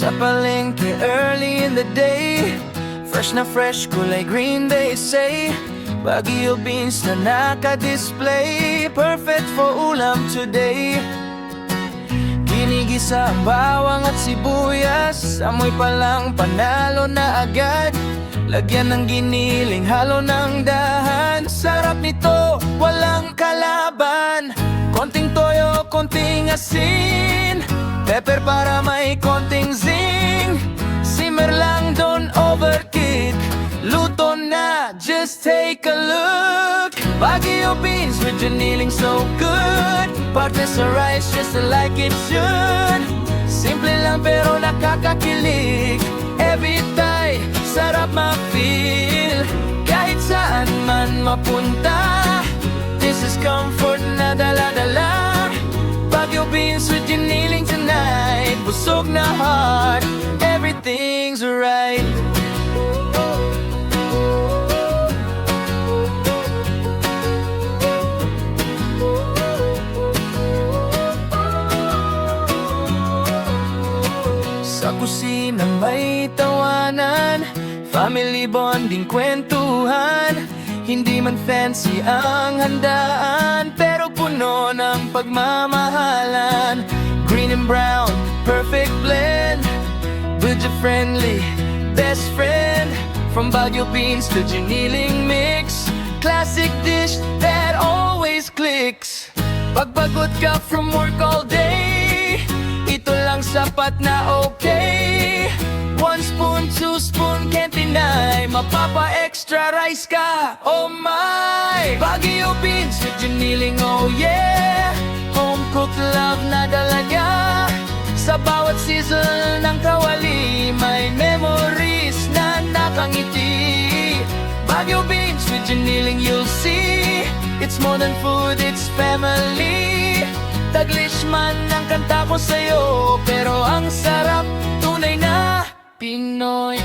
Sa palengke early in the day, fresh na fresh, kulay green they say. Baguio beans na naka-display, perfect for ulam today. Ginigisa ang bawang at sibuyas, amoy pa lang panalo na agad. Lagyan ng giniling, halo ng dahan, sarap nito, walang kalaban. Konting toyo, konting asin, pepper para may konting zing. Simmer lang, don't overkick, luto na, just take a look. Baguio beans with giniling so good, partner sa rice just like it should. Simple lang pero nakakakilig, every time sarap ma-feel. Kahit saan man mapunta, this is comfort na dala-dala. Baguio beans with giniling tonight, busog na heart, everything's right. Sa kusina may tawanan, family bonding kwentuhan. Hindi man fancy ang handaan, pero puno ng pagmamahalan. Green and brown, perfect blend, budget-friendly, best friend. From Baguio beans to giniling mix, classic dish that always clicks. Pagpagod ka from work all day, ito lang sapat na okay. 1 spoon, 2 spoon, can't deny, mapapa-extra rice ka, oh my. Baguio beans with giniling, oh yeah. Home-cooked love na dala niya. Sa bawat season ng kawali, may memories na nakangiti. Baguio beans with giniling, you'll see, it's more than food, it's family. Taglish man ang kanta ko sa'yo, pero ang sarap, tunay na Pinoy.